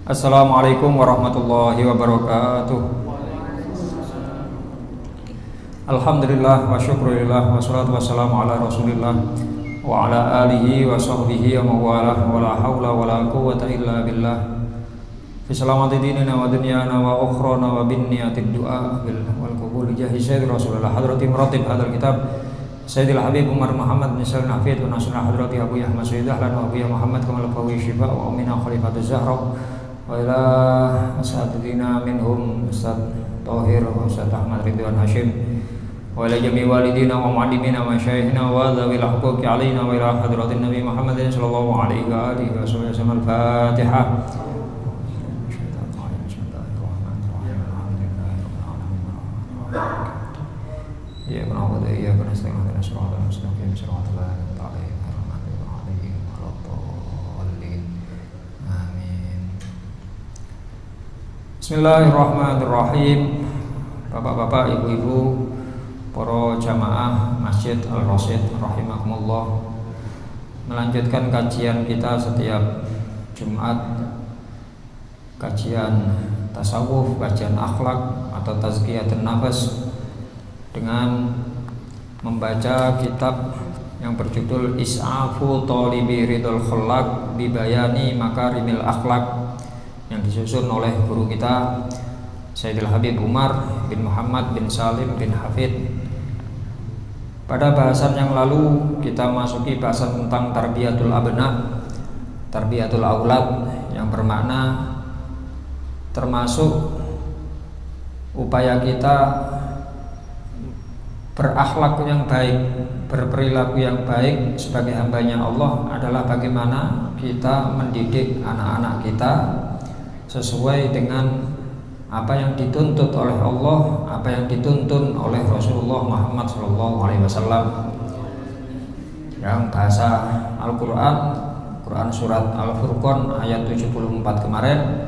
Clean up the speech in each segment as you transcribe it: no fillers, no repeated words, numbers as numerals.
Assalamualaikum warahmatullahi wabarakatuh. Alhamdulillah wa syukurillah wassalatu wassalamu ala rasulillah wa ala alihi wa sahbihi wa mawalah wa la hawla wa la quwwata illa billah fi salamati dinina wa dunyana wa ukhrana wa bin niyatid du'a wal qabul jahi sayyid rasulullah hadrati muratib hadal kitab Sayyidil Habib Umar Muhammad bin Salim Hafid wa nasrul hadrati Abu Yahmad Sayyidah lan wa Abu Muhammad kamal fawi syifa wa umina khalifatul zahra wa ila asatidina minhum Ustaz Thahir wa Ustaz Ahmad Ridwan Hashim wa ila jami walidina wa muallimina wa masyayikhina wa dhawil huquqi alaina wa ila hadratin Nabi Muhammadin sallallahu alaihi wa alihi wa sallam. Al-Fatihah. Ya na'budu wa iyyaka nasta'in ihdinas siratal mustaqim siratal ladzina an'amta 'alaihim waladdallin. Amin. Bismillahirrahmanirrahim. Bapak-bapak, ibu-ibu, para jamaah Masjid Al-Rasyid rahimakumullah, melanjutkan kajian kita setiap Jumat, kajian tasawuf, kajian akhlak atau tazkiyatun nafas, dengan membaca kitab yang berjudul Is'afu Thalibi Ridul Khallaq Bibayani Makarimil Akhlaq yang disusun oleh guru kita Sayyidil Habib Umar bin Muhammad bin Salim bin Hafid. Pada bahasan yang lalu kita masuki bahasan tentang tarbiyatul abna, tarbiyatul aulad, yang bermakna termasuk upaya kita berakhlak yang baik, berperilaku yang baik sebagai hambanya Allah adalah bagaimana kita mendidik anak-anak kita sesuai dengan apa yang dituntut oleh Allah, apa yang dituntun oleh Rasulullah Muhammad SAW. Yang bahasa Al-Quran, Quran surat Al-Furqan ayat 74 kemarin,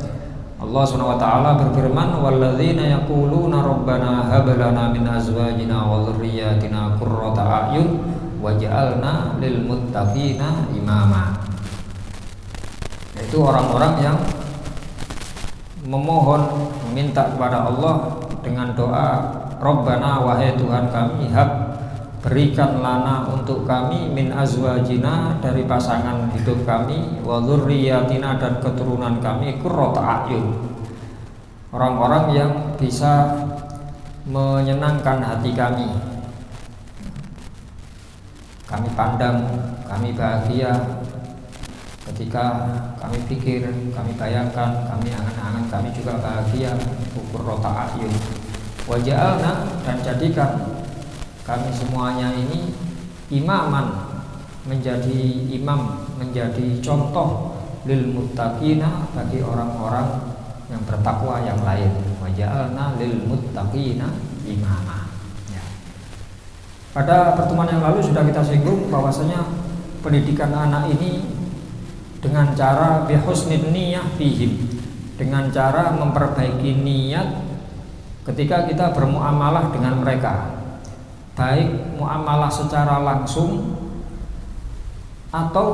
Allah SWT berfirman, walladzina yaquluna rabbana hab lana min azwajina wa dhurriyyatina qurrata a'yun waj'alna lil muttaqina imama. Yaitu orang-orang yang memohon, meminta kepada Allah dengan doa, Rabbana, wahai Tuhan kami, hab, berikan lana untuk kami, min azwajina, dari pasangan hidup kami, wa dzurriyyatina, dan keturunan kami, qurrata a'yun, orang-orang yang bisa menyenangkan hati kami. Kami pandang, kami bahagia ketika kami pikir, kami bayangkan, kami angan-angan, kami juga bahagia. Qurrata a'yun waja'alna, dan jadikan kami semuanya ini imaman, menjadi imam, menjadi contoh lil muttaqina, bagi orang-orang yang bertakwa yang lain. Waja'alna lil muttaqina imama. Ya. Pada pertemuan yang lalu sudah kita singgung bahwasanya pendidikan anak ini dengan cara bihusnid niyah fihim, dengan cara memperbaiki niat ketika kita bermuamalah dengan mereka, baik muamalah secara langsung atau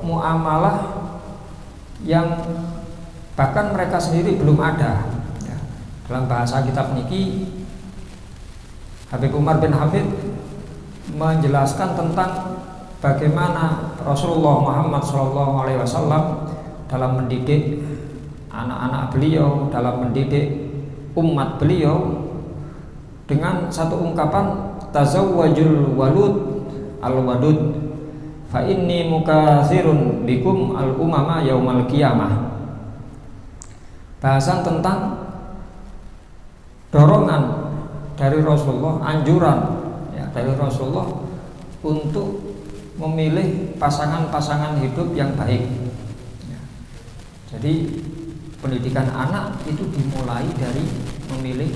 muamalah yang bahkan mereka sendiri belum ada. Ya. Dalam bahasa kitab niki, Habib Umar bin Habib menjelaskan tentang bagaimana Rasulullah Muhammad SAW dalam mendidik anak-anak beliau, dalam mendidik umat beliau dengan satu ungkapan tazawwajul walud al-wadud fa inni mukatsirun bikum al-umama yaumal qiyamah. Bahasan tentang dorongan dari Rasulullah, anjuran ya, dari Rasulullah untuk memilih pasangan-pasangan hidup yang baik. Ya. Jadi pendidikan anak itu dimulai dari memilih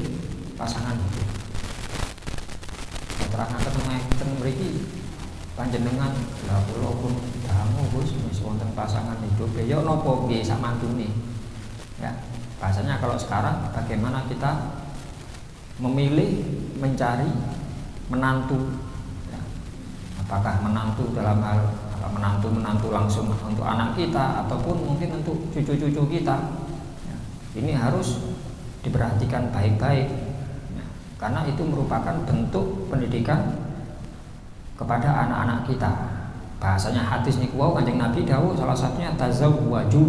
pasangan hidup. Keterangan mriki panjenengan lha kula pun dangu Gus wis wonten pasangan hidup ya napa nggih sak mantune. Ya, bahasanya kalau sekarang bagaimana kita memilih, mencari menantu. Ya. Apakah menantu dalam hal menantu langsung untuk anak kita ataupun mungkin untuk cucu-cucu kita. Ini harus diperhatikan baik-baik ya, karena itu merupakan bentuk pendidikan kepada anak-anak kita. Bahasanya hadis niku wau Kanjeng Nabi dawuh salah satunya tazawwaju,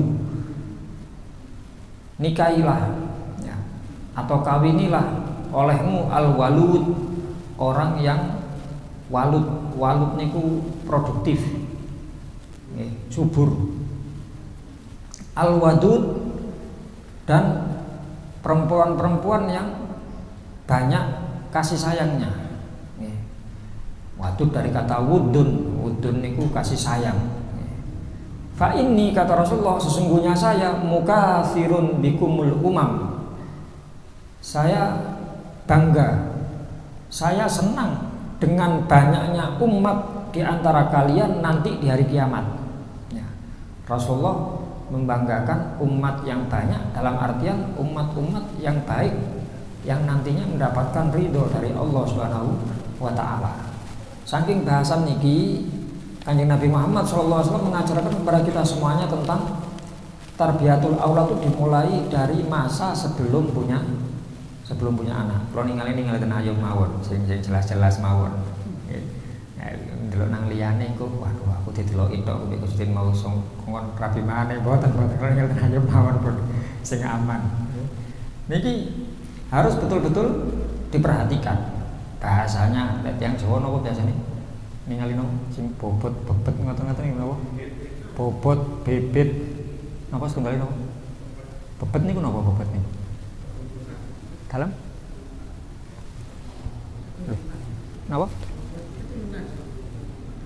nikahilah ya, atau kawinilah olehmu al-walud, orang yang walud niku produktif ya, subur. Al-wadud, dan perempuan-perempuan yang banyak kasih sayangnya. Wadud dari kata wudun niku kasih sayang. Fa inni, kata Rasulullah, sesungguhnya saya mukatsirun bikumul umam. Saya bangga, saya senang dengan banyaknya umat di antara kalian nanti di hari kiamat. Ya. Rasulullah membanggakan umat yang banyak dalam artian umat-umat yang baik yang nantinya mendapatkan ridho dari Allah Subhanahu wa taala. Saking bahasan niki Kanjeng Nabi Muhammad SAW mengajarkan kepada kita semuanya tentang tarbiyatul aulad itu dimulai dari masa sebelum punya anak. Kalau ningali ten ayo mawon sing jelas-jelas mawon. Delok nang liyane kok waduh aku dideloki tok kowe Gusti mau kon rabi maneh mboten ngelten ayo mawon pun sing aman. Niki harus betul-betul diperhatikan. Bahasanya lek tiyang Jawa napa biasane? Ningali no sing bobot bebet ngoten-ngoten niku napa? Bobot, bebet. Napa setunggal napa? Bebet niku napa bobot niku? Dalam? Napa?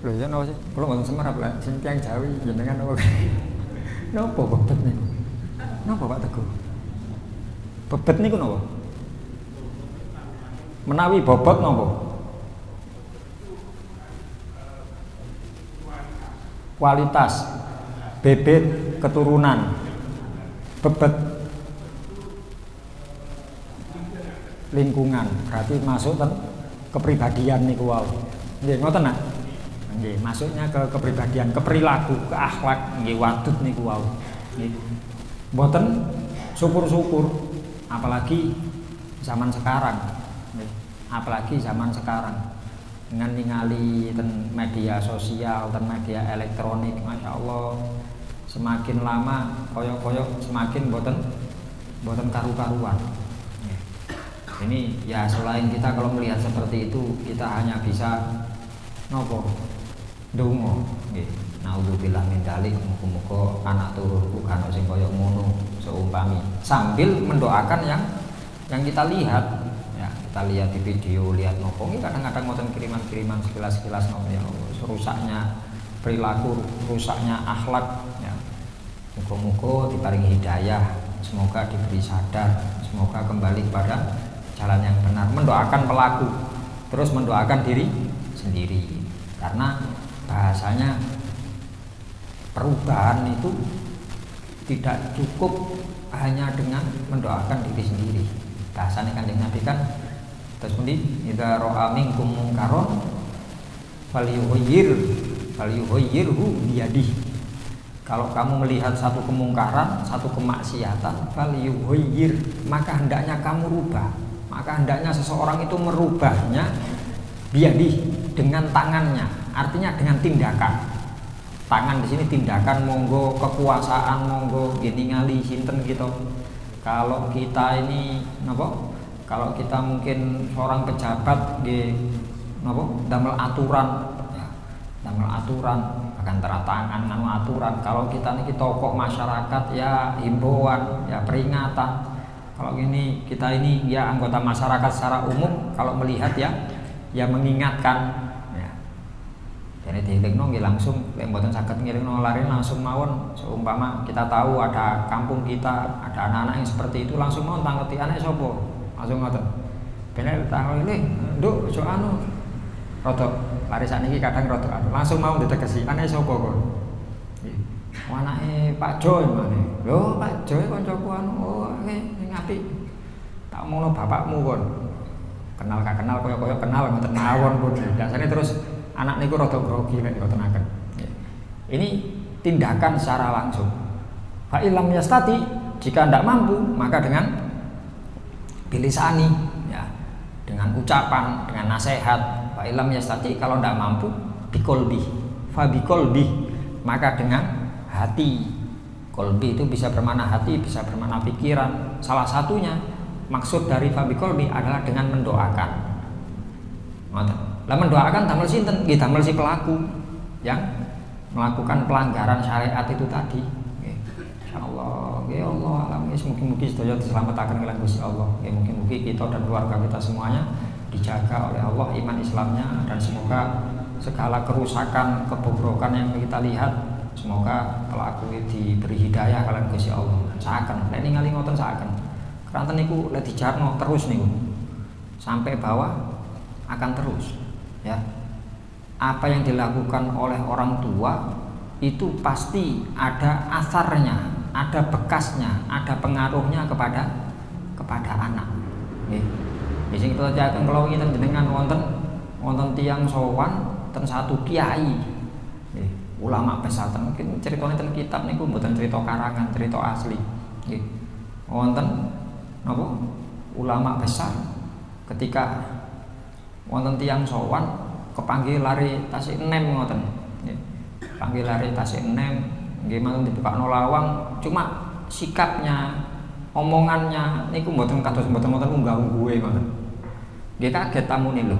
Lho ya napa sih? Kula mboten semerap lah sing tiyang Jawi jenengan napa? Napa bebet niku? Napa Pak Teguh? Bebet niku napa? Menawi bobot napa? Kualitas, bebet, keturunan, bebet, lingkungan, berarti masuk ke kepribadian niku wau. Nggih ngoten nak? Nggih, masuknya ke kepribadian, ke perilaku, ke akhlak, nggih wadud niku wau. Nggih. Mboten syukur-syukur apalagi zaman sekarang. Apalagi zaman sekarang dengan ningali ten media sosial, ten media elektronik, masya Allah semakin lama koyok-koyok semakin boten karu-karuan. Ini ya selain kita kalau melihat seperti itu kita hanya bisa nopo ndonga nggih. Naudzubillah min dzalik, muga-muga anak turunku kan sing koyok ngono seumpami sambil mendoakan yang kita lihat. Kita lihat di video, lihat nopo ini kadang-kadang ngoten kiriman-kiriman sekilas-sekilas nopo ya rusaknya perilaku, rusaknya akhlak ya. Muga-muga diparingi hidayah, semoga diberi sadar, semoga kembali pada jalan yang benar, mendoakan pelaku, terus mendoakan diri sendiri. Karena bahasanya perubahan itu tidak cukup hanya dengan mendoakan diri sendiri. Bahasanya Kanjeng Nabi kan terus kemudian idza ra'a minkum munkaron falyughayyirhu biyadihi. Kalau kamu melihat satu kemungkaran, satu kemaksiatan, falyughayyir, maka hendaknya kamu rubah. Maka hendaknya seseorang itu merubahnya biyadihi, dengan tangannya. Artinya dengan tindakan. Tangan di sini tindakan, monggo kekuasaan, monggo gini ngali sinten gitu. Kalau kita ini napa? Kalau kita mungkin seorang pejabat nggih napa? Damel aturan ya. Damel aturan akan teratangan nganu aturan. Kalau kita niki tokoh masyarakat ya himbauan, ya peringatan. Kalau ini kita ini ya anggota masyarakat secara umum kalau melihat ya mengingatkan. Jadi dielingno nggih langsung lek mboten saged ngiringno lari langsung mawon. Seumpama kita tahu ada kampung kita, ada anak-anak yang seperti itu langsung mawon tangketi anake sapa. Langsung ngoten. Ben tangketi ini, "Nduk, ojo anu." Rada lari sakniki kadang rada anu. Langsung mawon ditegesi, "Anake sapa kok?" Nggih. Anake Pak Jo mane. Lho, Pak Jo kancaku anu. Oh, sing apik. Tak omongno bapakmu kon. Kenal gak kenal koyo-koyo kenal ngoten mawon pun. Biasane terus anak niku rada grogi nek ngotenaken. Ini tindakan secara langsung. Fa illam yastati, jika tidak mampu maka dengan bilisani ya, dengan ucapan, dengan nasihat. Fa illam yastati, kalau tidak mampu biqolbi. Fa biqolbi, maka dengan hati. Kolbi itu bisa bermakna hati, bisa bermakna pikiran. Salah satunya maksud dari fa biqolbi adalah dengan mendoakan. Ngoten. Lah mendoakan damel sinten? Nggih damel si pelaku yang melakukan pelanggaran syariat itu tadi. Nggih. Insyaallah, nggih Allah alam mugi-mugi sedaya diselametake kalian Gusti Allah. Nggih mugi-mugi kita dan keluarga kita semuanya dijaga oleh Allah iman Islamnya, dan semoga segala kerusakan, kebobrokan yang kita lihat semoga pelaku diberi hidayah kalian Gusti Allah. Saken lek ningali ngoten saken. Keranten niku lek dijarno terus niku sampai bawah akan terus. Ya, apa yang dilakukan oleh orang tua itu pasti ada asarnya, ada bekasnya, ada pengaruhnya kepada anak. Di sini kita akan kalau kita dengan wonten tiang sowan, ten satu kiai, ulama besar, mungkin ceritanya ten kitab niku bukan cerita karangan, cerita asli. Wonten napa ulama besar ketika wonten tiyang sowan kepanggil lari tasik enem ngoten. Nggih. Panggil lari tasik enem nggih mantun dibukakno lawang, cuma sikapnya, omongannya niku mboten kados mboten unggah-ungguhe ngoten. Nggih kaget tamune lho.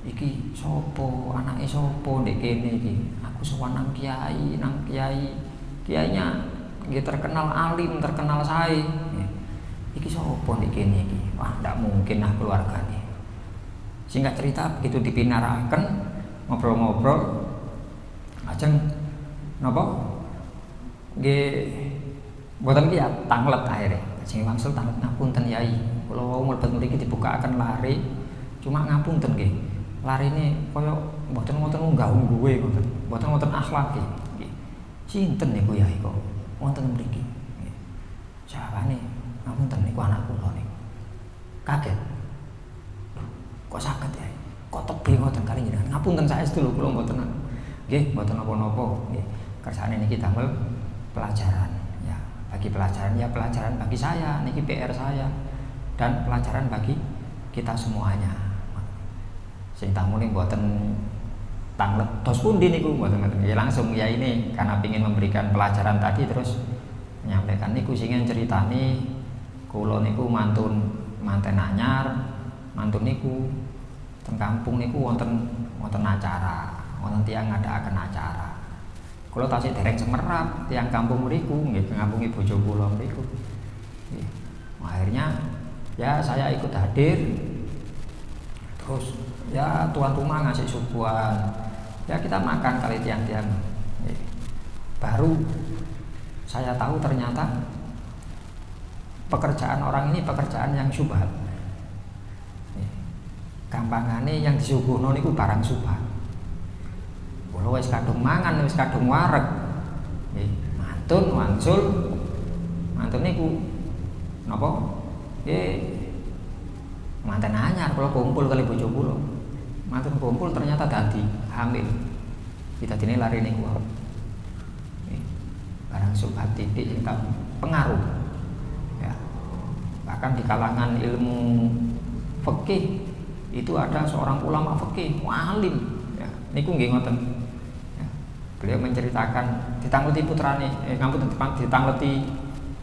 Iki sapa, anake sapa ndek kene iki? Aku sowan nang kiai, Kiainya nggih terkenal alim, terkenal sae. Iki sapa ndek kene iki? Wah, ndak mungkin lah keluargane. Singkat cerita begitu dipinaraken ngobrol-ngobrol ajeng napa nggih mboten ki ya tanglet akhire sing wangsul tanglet ngapunten yai kula wau mlebet mriki dibukaaken lare cuma ngapunten nggih larine kaya mboten unggah-ungguhe ngoten mboten akhlake nggih sinten niku yai kok wonten mriki nggih jawane ngapunten niku anak kula niku kaget. Kok saged ya? Kok tebih ngoten kali njenengan. Ngapunten saestu lho kula mboten. Nggih, mboten napa-napa. Nggih. Kersane niki damel pelajaran ya. Bagi pelajaran ya pelajaran bagi saya, niki PR saya dan pelajaran bagi kita semuanya. Sing tamune mboten tanglet tos pundi niku mboten ngoten. Ya langsung ya ini karena ingin memberikan pelajaran tadi terus menyampaikan niku sing ceritani kula niku manten anyar. Mantun niku teng kampung niku wonten acara, wonten tiyang ngadakaken acara. Kula tasih dereng semerap tiyang kampung mriku nggih ngampungi bojo kula mriku. Nggih. Akhirnya ya saya ikut hadir. Terus ya tuan rumah ngasih suguhan. Ya kita makan kali tiang-tiang. Nggih. Baru saya tahu ternyata pekerjaan orang ini pekerjaan yang syubhat. gampangane yang disuguhno niku barang subhat. Kula wis kadung mangan, wis kadung wareg. Nggih, mantun wangsul. Mantun niku napa? Nggih. Manten anyar kula kumpul kali bojo kula. Mantun kumpul ternyata dadi hamil. Kita dene lari niku. Barang subhat titik sing pengaruh. Ya. Bahkan di kalangan ilmu fikih itu ada seorang ulama fikih, alim. Ya, niku nggih ngoten. Ya. Beliau menceritakan ditangleti putrane, ditangleti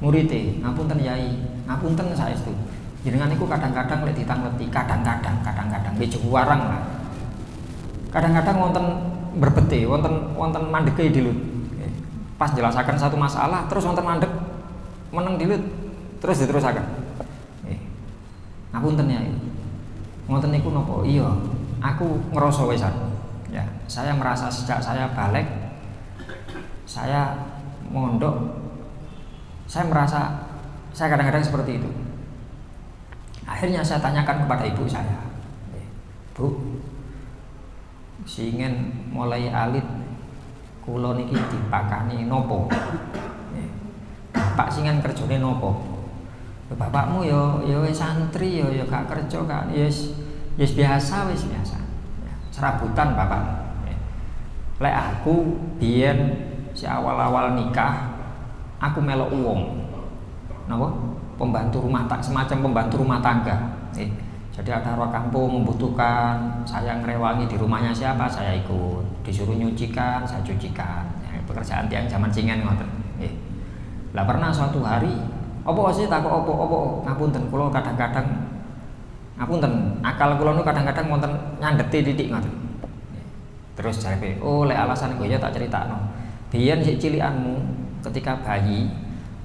murite, ngapunten yai, ngapunten saestu. Jenengan niku kadang-kadang lek ditangleti, kadang-kadang nggih warang lah. Kadang-kadang wonten berbete, wonten mandeke dilut. Pas jelasaken satu masalah terus wonten mandek meneng dilut terus diterusaken. Ngapunten ya. Ngoten niku napa? Iya, aku ngerasa wisan. Ya, saya merasa sejak saya balik saya mondok saya merasa saya kadang-kadang seperti itu. Akhirnya saya tanyakan kepada ibu saya. Bu, singen mulai alit kula niki dipakani nopo? Bapak singen kerjane nopo? Bapakmu yo santri yo gak kerja gak yes biasa wis biasa. Serabutan bapakmu. Lek aku biyen si awal-awal nikah aku melok wong. Napa? Pembantu rumah semacam pembantu rumah tangga. Jadi ada orang kampung membutuhkan, saya ngerewangi di rumahnya siapa, saya ikut. Disuruh nyucikan, saya cucikan. Ya, pekerjaan tiang zaman singen ngoten. Lah pernah suatu hari, opo sih takut opo ngapunten kula kadang-kadang ngapunten akal kula nu kadang-kadang wonten nyandeti titik ngoten. Terus jare, oh lek alasan gue ya tak critakno. Biyen sik cilikanmu ketika bayi,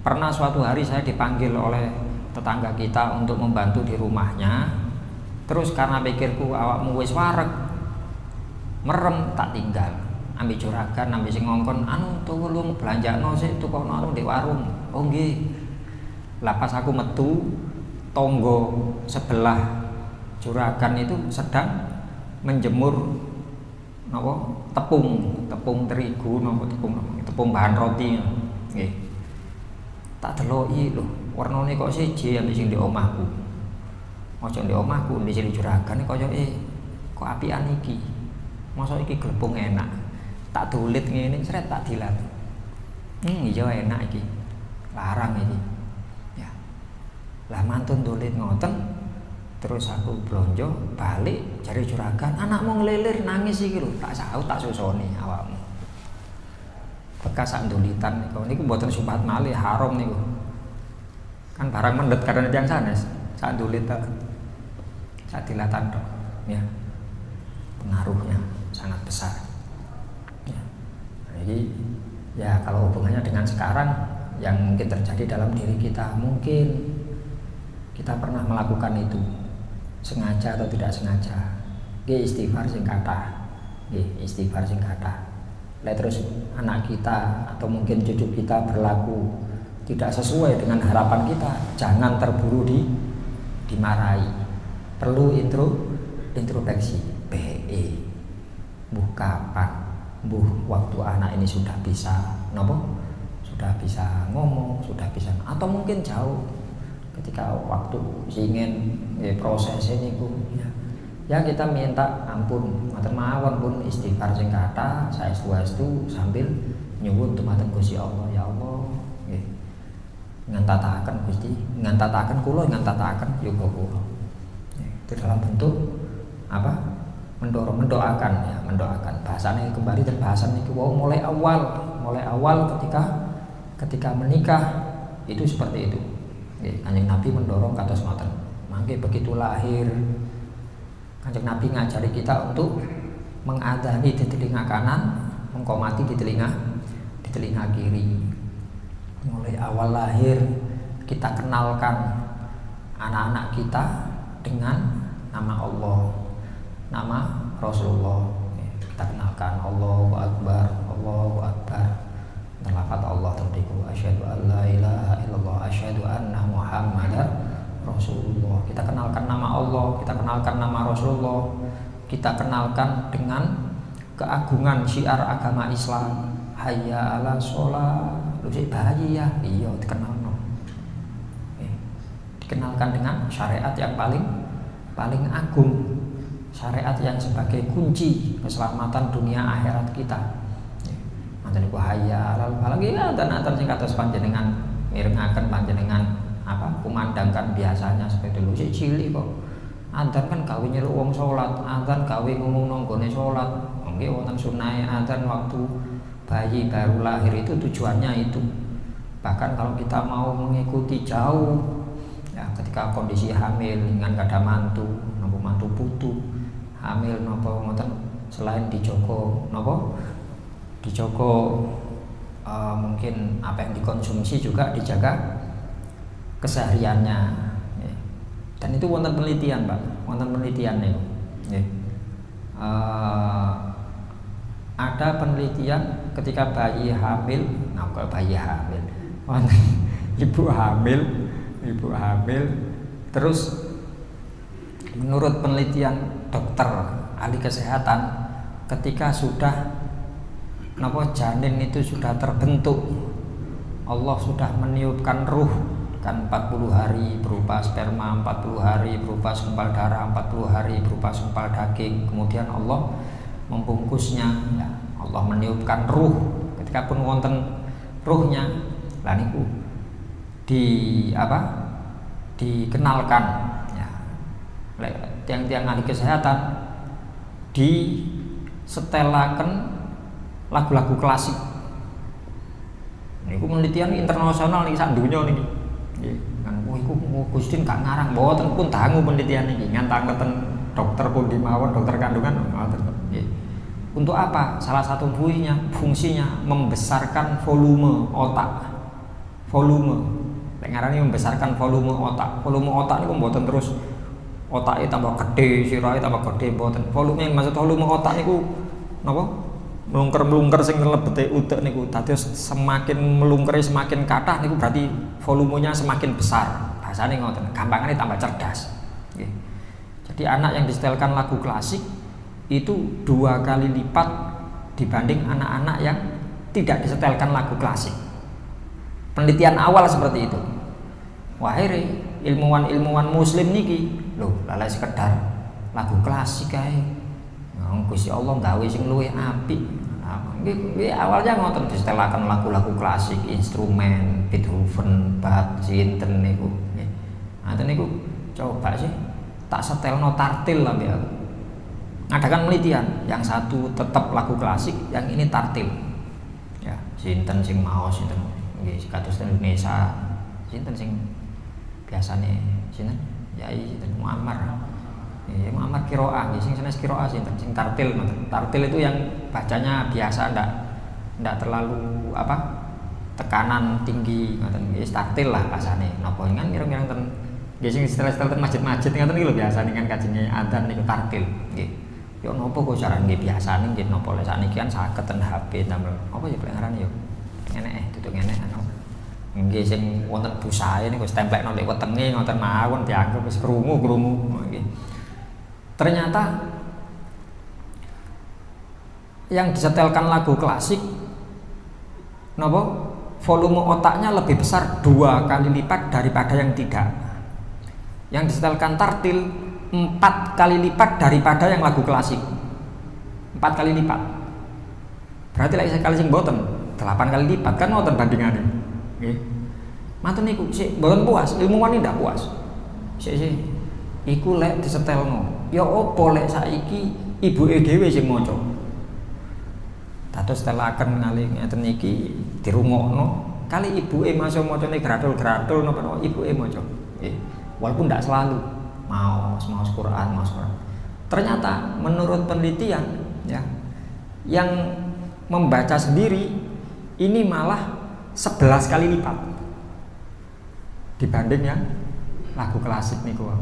pernah suatu hari saya dipanggil oleh tetangga kita untuk membantu di rumahnya. Terus karena pikirku awakmu wis wareg, merem tak tinggal. Ambil juragan, ambil sing ngongkon, anu tulung belanjakno sik tukokno anu di warung. Oh nggih. Lah pas aku metu, tonggo sebelah juragan itu sedang menjemur napa? Tepung terigu napa tepung bahan roti. Nggih. Tak deloki lho, warnane kok siji ambek sing di omahku. Ojo di omahku di sini juragan kaya kok apian iki. Masa iki glepung enak. Tak dulit ngene sret tak dilat. Iya enak iki. Larang iki. Ya. Lah mantun dulit ngoten. Terus aku blonjo balik jare juragan, anakmu ngelilir nangis iki lho. Tak saut tak susoni awakmu. Bekas sak ndulitan niku mboten subhat malih haram niku. Kan barang mendet karena tiyang sanes. Sak ndulit tak sak dilatan tok. Ya. Pengaruhnya sangat besar. Ya. Jadi ya kalau hubungannya dengan sekarang yang mungkin terjadi dalam diri kita, mungkin kita pernah melakukan itu sengaja atau tidak sengaja. Nggih istighfar sing kathah. Nggih istighfar sing kathah. Lah terus anak kita atau mungkin cucu kita berlaku tidak sesuai dengan harapan kita, jangan terburu dimarahi. Perlu introspeksi. Buh kapan? Buh waktu anak ini sudah bisa nopo? Sudah bisa ngomong, sudah bisa atau mungkin jauh ketika waktu ingin proses ini ya kita minta ampun matur mawon pun istighfar sing kathah saestu-estu sambil nyuwun dumateng Gusti Allah. Ya Allah nggih ngantataken Gusti ngantataken kula ngantataken yoga kula itu dalam bentuk apa mendoakan ya mendoakan bahasanya kembali dan bahasan itu mulai awal ketika menikah itu seperti itu. Kanjeng Nabi mendorong kados ngoten. Mangke begitu lahir Kanjeng Nabi ngajari kita untuk mengadani di telinga kanan, mengkomati di telinga kiri. Mulai awal lahir kita kenalkan anak-anak kita dengan nama Allah, nama Rasulullah. Kita kenalkan Allahu Akbar, Allahu Akbar. Lafaz Allah tertiku asyhadu an la ilaha illallah asyhadu anna muhammadar Rasulullah, kita kenalkan nama Allah, kita kenalkan nama Rasulullah, kita kenalkan dengan keagungan syiar agama Islam. Hayya 'ala sholat, lu sik bayi ya, iya dikenalno. Dikenalkan dengan syariat yang paling agung, syariat yang sebagai kunci keselamatan dunia akhirat kita. Manten iku hayya 'alal falah ya, dan sing kados panjenengan mirengaken panjenengan kumandangkan biasanya seperti dulu sik cilik kok. Adzan kan gawe nyeluk wong salat, adzan gawe ngomong nggone salat. Nggih wonten sunahe adzan waktu bayi baru lahir itu tujuannya itu. Bahkan kalau kita mau mengikuti jauh ya, ketika kondisi hamil dengan kada mantu, napa mantu putu, hamil napa ngoten, selain dijogo mungkin apa yang dikonsumsi juga dijaga kesehariannya, ya. Dan itu wonten penelitian, Pak, wonten penelitian niku. Ya. Ada penelitian ketika bayi hamil, ibu hamil, terus menurut penelitian dokter ahli kesehatan, ketika sudah janin itu sudah terbentuk, Allah sudah meniupkan ruh kan 40 hari berupa sperma, 40 hari berupa segumpal darah, 40 hari berupa segumpal daging, kemudian Allah membungkusnya, ya. Allah meniupkan ruh, ketika pun wonten ruhnya lah niku dikenalkan, ya. Tiang-tiang ahli kesehatan disetelaken lagu-lagu klasik. Niku penelitian internasional nih sak donya niki. Nggih, kan iku Gusti gak ngarang mboten pun dangu penelitian niki ngantangen dokter pun dimawon, dokter kandungan ngoten. Nggih. Untuk apa? Salah satu fungsinya membesarkan volume otak. Volume. Lek ngarani membesarkan volume otak. Volume otak niku mboten terus otake tambah gede, sirahe tambah gede mboten. Volume maksud volume otak niku napa? Melungker sing lebete utek niku dados semakin melungkere semakin kathah niku berarti volumenya semakin besar. Bahasane ngoten, gampangane tambah cerdas. Nggih. Jadi anak yang disetelkan lagu klasik itu 2 kali lipat dibanding anak-anak yang tidak disetelkan lagu klasik. Penelitian awal seperti itu. Wah, ilmuwan muslim niki lho lalai sekedar lagu klasik kae. Gusti Allah gawe sing luwih apik. Nggih awalnya ngoten disetelaken lagu-lagu klasik, instrumen Beethoven, Bach, sinten niku. Nggih. Ngoten niku coba sih tak setelno tartil lah ya. Ngadakan penelitian, yang satu tetap lagu klasik, yang ini tartil. Ya, sinten sing maos sinten. Nggih, kados Indonesia. Sinten sing biasane sinten? Yai sinten Muammar. Ya, Muhammad Kiroah, sing sanes Kiroah sing tartil. Tartil itu yang bacanya biasa, ndak terlalu tekanan tinggi ngoten. Wis tartil lah bahasane. Napa kan kira-kira ten nggih sing istilah-istilah ten masjid-masjid ngoten iki lho biasane kan kajenge adzan niku tartil. Nggih. Yo napa kok carane nggih biasane nggih napa lek sakniki kan saged ten HP damel. Apa ya pengarane yo? Enek duduk enek anu. Nggih sing wonten busae niku wis templekno lek wetenge ngoten mawon dianggep wis krungu nggih. Ternyata yang disetelkan lagu klasik volume otaknya lebih besar 2 kali lipat daripada yang tidak. Yang disetelkan tartil 4 kali lipat daripada yang lagu klasik. 4 kali lipat. Berarti lek sekali sing boten 8 kali lipat kan ngoten bandingane. Nggih. Matur niku sik mboten puas, ilmuwan iki ndak puas. Sik iku lek disetelno. Ya opo lek saiki ibuke dhewe sing maca. Dados telaken ngalih ngeten iki dirungokno kali ibuke macane gradul-gradul napa ibuke maca. Nggih. Walaupun ndak selalu maos Quran. Ternyata menurut penelitian ya, yang membaca sendiri ini malah 11 kali lipat dibanding yang lagu klasik niku.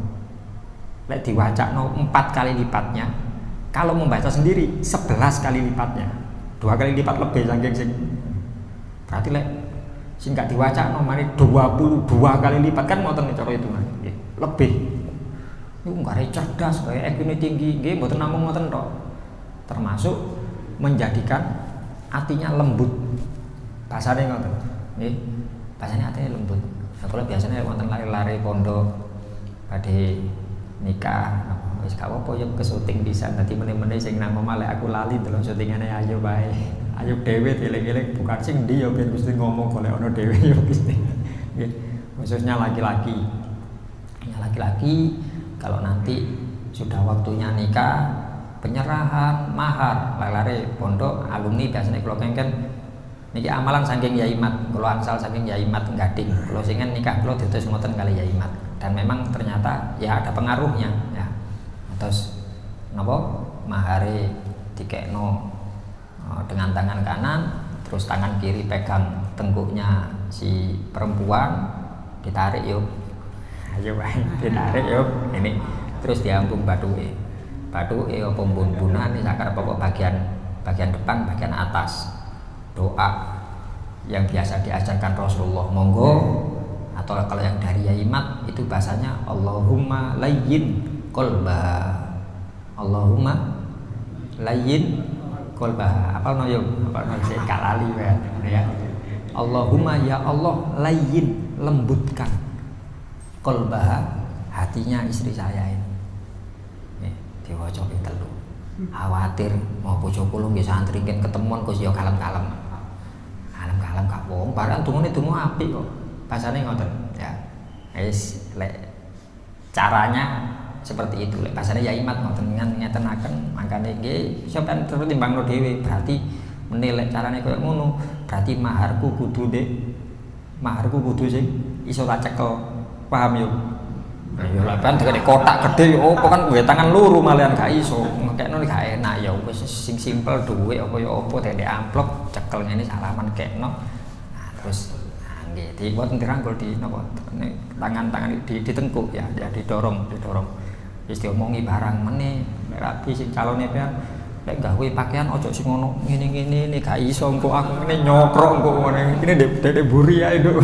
Lek diwacakno 4 kali lipatnya, kalau membaca sendiri 11 kali lipatnya, 2 kali lipat lebih saking sing. Berarti lek sing gak diwacakno mari 22 kali lipat kan ngoten cara hitungan nggih. lebih. Niku nggare cerdas, gaya IQ-ne tinggi, nggih mboten namung ngoten tok. Termasuk menjadikan hatinya lembut. Bahasane ngoten. Nggih. Bahasane hatinya lembut. Nah, kalau biasanya wonten lari-lari pondok badhe nikah, wis gak apa-apa yo kesuting pisan. Dadi meneh-meneh sing nang omah lek aku lali delok syutingane Ayu bae. Ayu dhewe dieling-eling bukan sing ndi yo ben mesti ngomong golek ono dhewe yo mesti. Nggih. Khususnya laki-laki. Ya laki-laki kalau nanti sudah waktunya nikah, penyerahan mahar, lari-lari pondok alumni biasanya kalau kengken niki amalan saking Yai Mat, kalau angsal saking Yai Mat Gading, kalau singen nikah kalau diutus ngoten kali Yai Mat. Dan memang ternyata ya ada pengaruhnya ya. Terus napa mahare dikekno dengan tangan kanan, terus tangan kiri pegang tengkuknya si perempuan, ditarik yuk, ayo baik, ditarik yuk, ini terus diambung batuke apa bun-bunan ini sakar pokok bagian depan, bagian atas doa yang biasa diajarkan Rasulullah, monggo. Atau kalau yang dari Yai Mat itu bahasanya Allahumma layyin qalba, Allahumma layyin qalba. Apa no yuk? Apa no sik kalali ya. Allahumma ya Allah layyin, lembutkan qalba, hatinya istri saya ini. Diwaca ping 3. Khawatir mau bojo kula nggih santri ken ketemuan kok ya kalem-kalem. Kalem-kalem gak wong, barang tungune donga apik kok. Bahasane ngoten ya. Wis lek caranya seperti itu. Lek bahasane Yai Mat ngoten ngetenaken mangkane nggih sampean terus timbangno dhewe. Berarti menilai carane koyo ngono. Berarti maharku kudu sing iso tak cekel. Paham yo? Ya lek kan dikene kotak gede yo opo kan duwe tangan loro malian gak iso. Ngekekno gak enak ya wis sing simpel dhuwit apa ya apa dene amplop cekel ngene salaman kekno. Nah terus nggih dibuat dirangkul di napa tangan-tangan ditengkuk ya didorong wis diomongi barang meneh nek rapi sing calone pian lek gawe pakaian ojo sing ngono ngene-ngene gak iso engko aku ngene nyokrok engko ngene iki dek buri ae nduk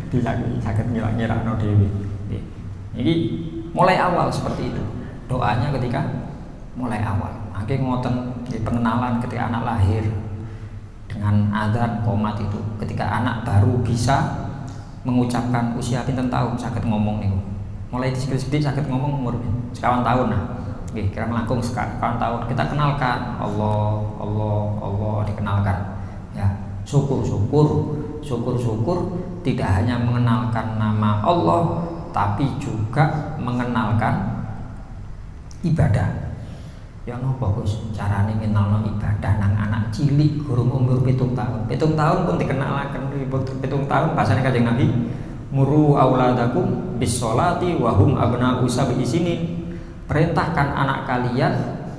dilagi saged ngira-ngirakno dhewe nggih iki mulai awal seperti itu doanya ketika mulai awal mangke ngoten pengenalan ketika anak lahir dengan adzan qomat itu ketika anak baru bisa mengucapkan usia pinten tahun saged ngomong niku mulai sedikit saged ngomong umur sekawan tahun nah nggih kira langkung sekawan tahun kita kenalkan Allah dikenalkan ya syukur tidak hanya mengenalkan nama Allah tapi juga mengenalkan ibadah. Ya napa Gus carane ngenalno ibadah nang anak cilik gurung umur 7 tahun. 7 tahun pun dikenalaken 7 tahun bahasane Kanjeng Nabi muru auladakum bis sholati wa hum abna'u sab'i sinin. Perintahkan anak kalian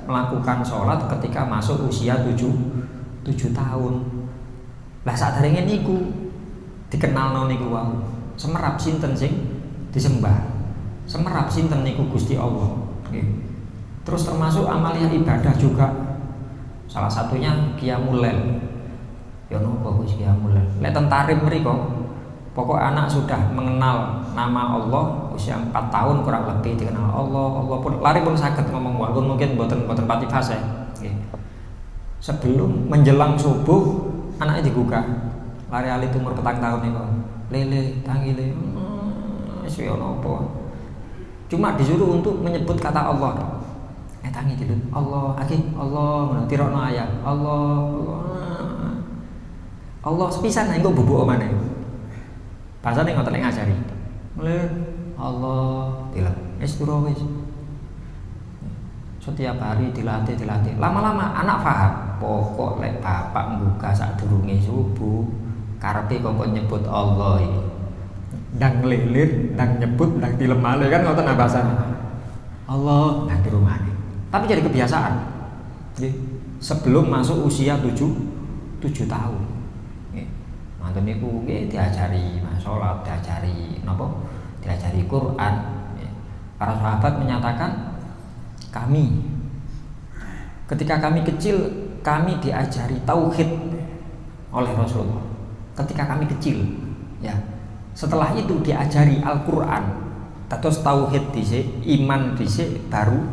melakukan sholat ketika masuk usia 7 tahun. Lah saderenge niku dikenalno niku wau. Semerap sinten sing disembah. Semerap sinten niku Gusti Allah. Nggih. Terus termasuk amalia ibadah juga salah satunya qiyamul lail. Ya napa Gus qiyamul lail? Lek tentarim mriko pokok anak sudah mengenal nama Allah usia 4 tahun kurang lebih dikenal Allah pun lari pun saged ngomong walaupun mungkin boten pati fase. Nggih. Sebelum menjelang subuh anaknya digugah. Lari alit umur 4 tahun niku. Lele tangile. Wis yo napa. Cuma disuruh untuk menyebut kata Allah. Tangi dulu Allah Allah tirokno ayat Allah sepisan engko bubuk omane bahasane ngoten lek ngajari mulai Allah dilem wis turu wis setiap hari dilatih lama-lama anak paham pokok lek bapak mbuka sadurunge subuh karepe kok nyebut Allah iki ndang ngelilir ndang nyebut ndang dilemale kan ngoten bahasane Allah ndang di rumahne. Tapi jadi kebiasaan. Sebelum masuk usia 7 tahun. Manten niku nggih diajari salat, diajari napa? Diajari Quran. Para sahabat menyatakan kami ketika kami kecil kami diajari tauhid oleh Rasulullah. Ketika kami kecil, ya. Setelah itu diajari Al-Qur'an. Terus tauhid dhisik, iman dhisik, baru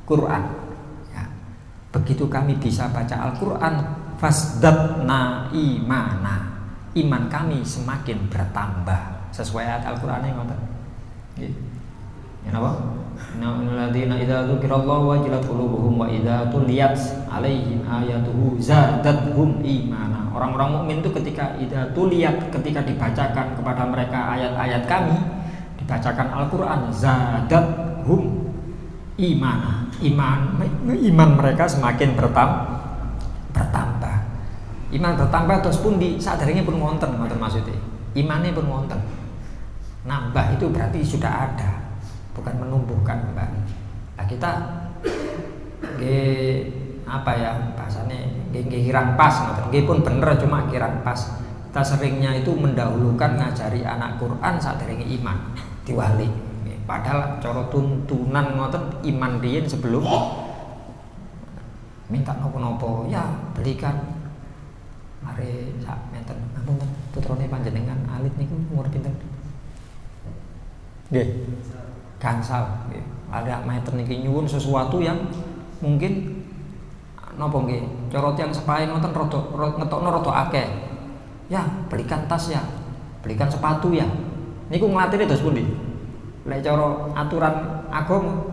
Quran. Ya. Begitu kami bisa baca Al-Quran, fasdatna imana, iman kami semakin bertambah sesuai ayat Al-Quran ini ngoten. Nggih. Ya napa? Innal ladzina idza dzukirallahu wajilat qulubuhum wa idza tuliyat alaihim ayatuhu zadatuhum imana. Orang-orang mukmin itu ketika idza tuliyat, ketika dibacakan kepada mereka ayat-ayat kami, dibacakan Al-Quran, zadatuhum imana. Iman mereka semakin bertambah. Iman bertambah terus pun di sadarinya pun wonten maksudnya. Imannya pun wonten. Nambah itu berarti sudah ada, bukan menumbuhkan kembali. Nah kita apa ya bahasanya kirang pas ngoten. Pun bener cuma kirang pas. Kita seringnya itu mendahulukan ngajari anak Quran sadurunge iman diwali. Padahal cara tuntunan ngoten iman riyen sebelum minta nopo-nopo ya belikan. Mari sak menten. Ampun putrane panjenengan alit niku umur pinten? Nggih. Gangsal nggih. Ada meten niki nyuwun sesuatu yang mungkin napa nggih? Cara tiyang sepahe ngoten rada ngetokno rada akeh. Ya, belikan tas ya. Belikan sepatu ya. Niku nglatine dos pundi? Lek cara aturan agama.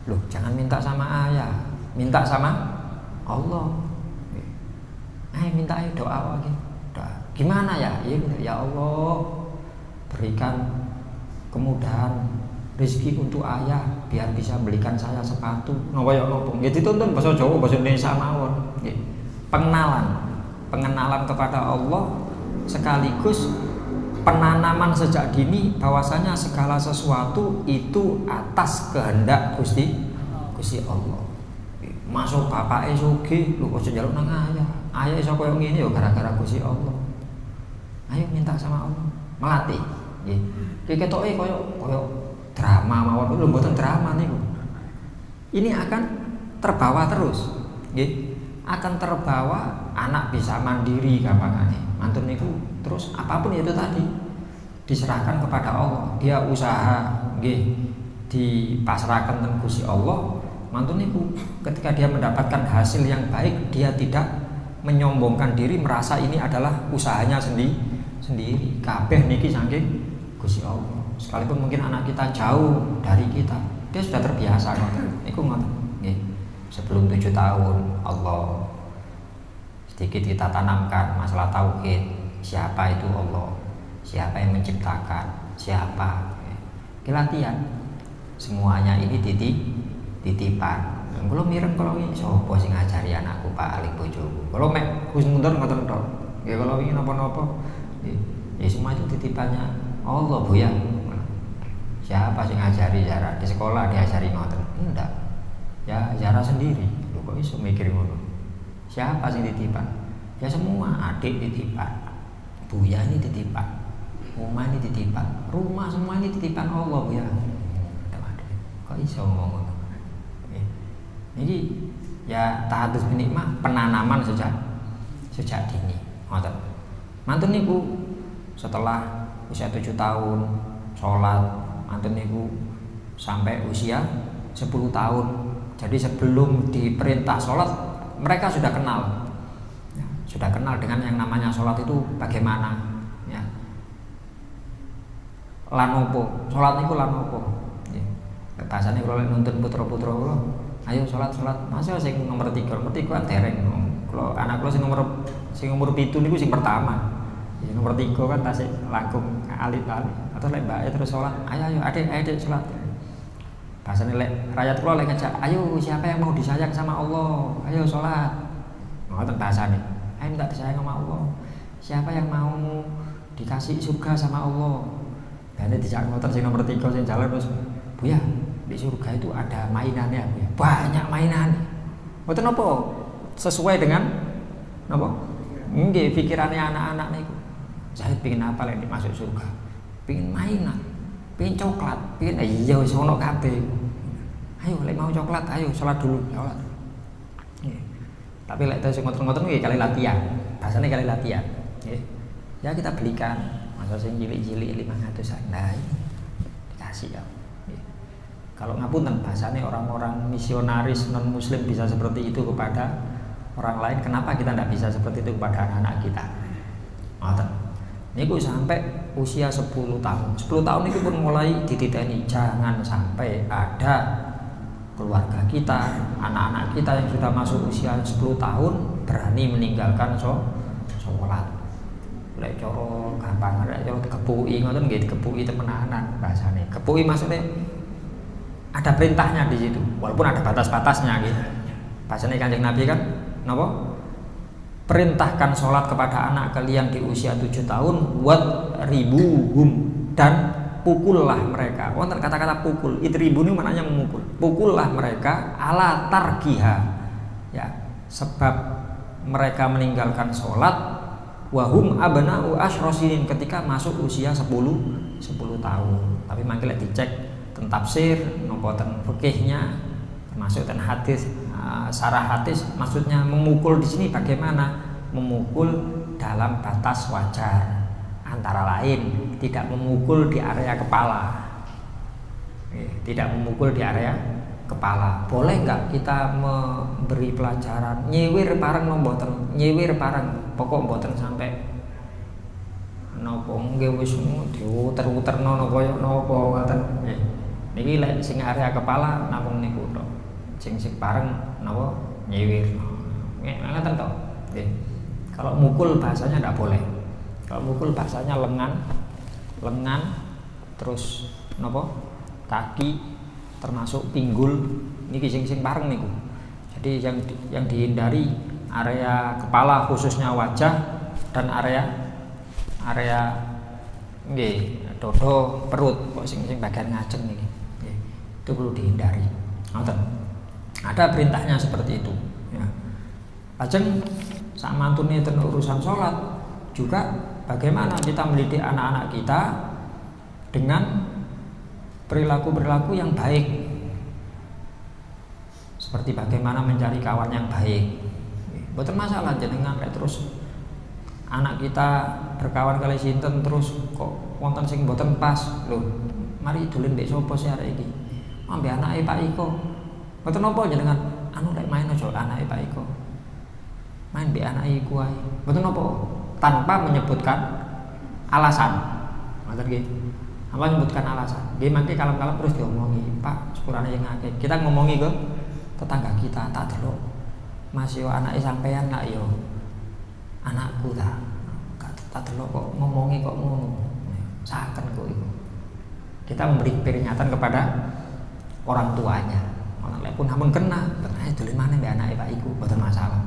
Loh, jangan minta sama ayah, minta sama Allah. Minta doa lagi. Doa. Gimana ya? Ya Allah, berikan kemudahan rezeki untuk ayah biar bisa belikan saya sepatu. Napa ya napa? Nggih dituntun basa Jawa, basa Indonesia mawon. Nggih. Pengenalan kepada Allah sekaligus penanaman sejak dini bahwasanya segala sesuatu itu atas kehendak Gusti Allah. Masuk bapake sugih, lho kok njaluk nang ayah. Ayah iso koyo ngene ya gara-gara Gusti Allah. Ayo minta sama Allah, melatih. Nggih. Ki ketoke koyo drama mawon, lho mboten drama niku. Ini akan terbawa terus, nggih. Akan terbawa, anak bisa mandiri gampangane. Mantun niku terus apapun itu tadi diserahkan kepada Allah. Dia usaha nggih dipasrahkan teng Gusti Allah. Mantun niku ketika dia mendapatkan hasil yang baik, dia tidak menyombongkan diri merasa ini adalah usahanya sendiri. Kabeh niki saking Gusti Allah. Sekalipun mungkin anak kita jauh dari kita, dia sudah terbiasa ngoten. Niku ngoten nggih. Sebelum 7 tahun Allah sedikit kita tanamkan masalah tauhid, siapa itu Allah, siapa yang menciptakan, siapa. Latihan semuanya ini titipan. Kalau mireng kalau ini sapa sing ngajari anakku Pak Ali bojoku. Kalau mek Gus Mundur ngoten tok. Nggih kalau ini napa-napa ya semua itu titipannya Allah Bu ya. Siapa sing ngajari Zara di sekolah diajari ngoten? Enggak. Ya Zara sendiri. Lho kok iso mikir ngono? Siapa sing titipan? Ya semua, adik titipan. Buya ini titipan. Rumah ini titipan. Rumah semua ini titipan Allah Bu ya. Kok iso ngomong ngono? Jadi ya tahadus binikmah penanaman sejak dini. Ngoten. Mantun niku setelah usia 7 tahun sholat, mantun niku sampai usia 10 tahun. Jadi sebelum diperintah sholat mereka sudah kenal, ya, sudah kenal dengan yang namanya sholat itu bagaimana. Ya. Lanopo, sholat niku lanopo. Ya. Bahasanya kalau nuntun putra-putra kula, ayo sholat. Masa sing nomor 3 kan dereng. Kalau anak kula sing umur 7 niku sing pertama. Ya, nomor 3 kan tasik langkung alit-alit. Atau lek mbake terus sholat, ayo adik sholat. Bahasanya rakyat kula lek ngajak, ayo siapa yang mau disayang sama Allah, ayo sholat. Ngoten bahasane. Ayo minta disayang sama Allah. Siapa yang mau dikasih surga sama Allah? Bane dijak ngoten sing nomor 3 sing jalan terus, Bu ya, di surga itu ada mainannya Bu ya. Banyak mainan. Mboten napa? Sesuai dengan napa? Nggih pikirannya anak-anak niku. Saya pengin apa lek masuk surga? Pengin mainan. Pengen coklat, pengen iya wis ono kabeh. Ayo lek mau coklat, ayo sholat dulu, sholat. Nggih. Tapi lek terus ngoten-ngoten nggih kali latihan. Bahasane kali latihan, nggih. Ya kita belikan, masa sing cilik-cilik 500-an. Nah, siap. Kalau ngapunten bahasanya orang-orang misionaris non muslim bisa seperti itu kepada orang lain, kenapa kita tidak bisa seperti itu kepada anak-anak kita? Ngoten. Niku sampai usia 10 tahun. 10 tahun itu pun mulai dititeni, jangan sampai ada keluarga kita, anak-anak kita yang sudah masuk usia 10 tahun berani meninggalkan sholat. Lek cara gampang, lek cara kepuki ngoten nggih, kepuki temenanan bahasane. Kepuki maksudnya ada perintahnya di situ, walaupun ada batas-batasnya gitu. Bahasane Kanjeng Nabi kan napa? Perintahkan sholat kepada anak kalian di usia 7 tahun, wadribuhum, dan pukullah mereka. Wonten kata-kata pukul, idribu ini maknanya memukul. Pukullah mereka ala tarkiha. Ya, sebab mereka meninggalkan sholat wahum abna'u asyrosinin, ketika masuk usia 10 tahun. Tapi mangkel dicek tentang tafsir napa ten fikihnya, termasuk ten hadis, sarah hadis, maksudnya memukul di sini bagaimana? Memukul dalam batas wajar, antara lain tidak memukul di area kepala. Tidak memukul di area kepala. Boleh nggak kita memberi pelajaran nyewir pareng mboten, nyewir pareng, pokok mboten sampai napa nggih wis diuter-uterno napa kaya napa ngoten. Niki lek sing area kepala namung niku tok. Sing pareng napa nyewir. Ngoten to. Nggih. Kalau mukul bahasanya ndak boleh. Kalau mukul bahasanya lengan, terus napa? Kaki, termasuk pinggul, niki sing pareng niku. Jadi yang dihindari area kepala, khususnya wajah, dan area nggih dodo, perut, kok sing bagian ngajeng niki. Nggih. Itu perlu dihindari. Ngoten. Ada perintahnya seperti itu, ya. Lajeng sak mantune ten urusan sholat juga bagaimana kita mendidik anak-anak kita dengan perilaku-perilaku yang baik, seperti bagaimana mencari kawan yang baik. Boten masalah jenengan terus anak kita berkawan kali sinten terus kok wonten sing boten pas, lho mari dolen mbek sapa sih arek iki, ambek anake Pak Iko. Boten napa jenengan anu lek main aja anake Pak Iko, main mbek anake iku ae. Boten napa, tanpa menyebutkan alasan. Ngoten nggih. Apa menyebutkan alasan? Nggih mangke kalem-kalem terus diomongi, Pak, sepurane yang akeh. Kita ngomongi ke tetangga kita, tak delok. Mas yo anake sampean nak yo anakku ta. Tak delok kok ngomongi kok ngono. Saken kok iku. Kita memberi peringatan kepada orang tuanya. Ono lek pun ampun kena, bertanya dolen maneh mbek anake Pak iku, boten masalah.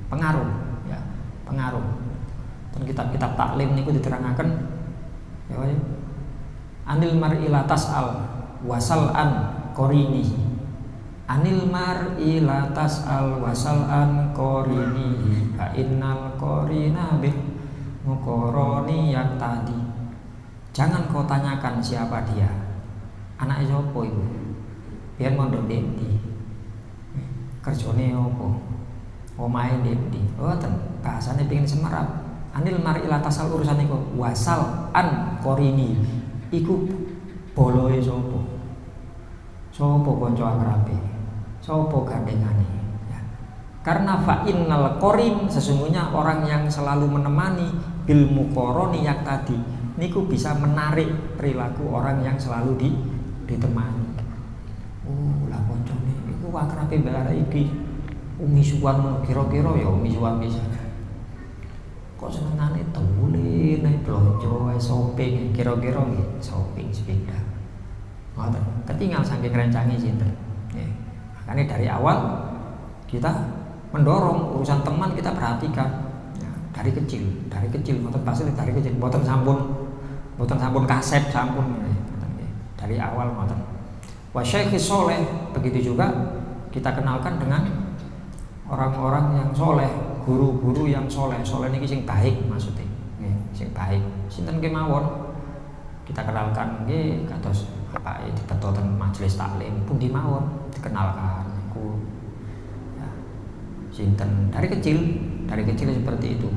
Pengaruh, ya, pengaruh. Dan kitab-kitab taklim niku diterangaken ya anil mar'i la tas'al wasal an qarinihi. Anil mar'i la tas'al wasal an qarinihi fa innal qarina bil muqarrani tadi. Jangan kau tanyakan siapa dia. Anake sapa iku? Biyen mondok ndi? Kerjane opo? Omahe ndi? Mboten, bahasane pengin semerap. Anil mar'i la tas'al urusan iku wasal an qarini. Iku boloe sapa? Sapa kanca akrabe? Sapa gandengane? Ya. Karena fa innal qarin, sesungguhnya orang yang selalu menemani bil muqarrani yak tadi niku bisa menarik perilaku orang yang selalu ditemani. Lah kancane iku akrabe mbek arek iki. Misuwan kira-kira ya misuwan bisa. Kok senengane dolen ae blonjo ae shopping, kira-kira nggih shopping sepeda. Ngoten, ketinggal saking rencange sinten. Nggih. Makanya dari awal kita mendorong urusan teman kita perhatikan. Ya, dari kecil ngoten pasti dari kecil, mboten sampun kaset sampun ngoten nggih. Dari awal ngoten. Wa syaikhis sholeh, begitu juga kita kenalkan dengan orang-orang yang soleh, guru-guru yang soleh niki sing baik maksudnya, sing baik. Sinten kemawon kita kenalkan, kados apa dibetoten majelis taklim pun dimawon dikenalkan, ya. Sinten dari kecil seperti itu.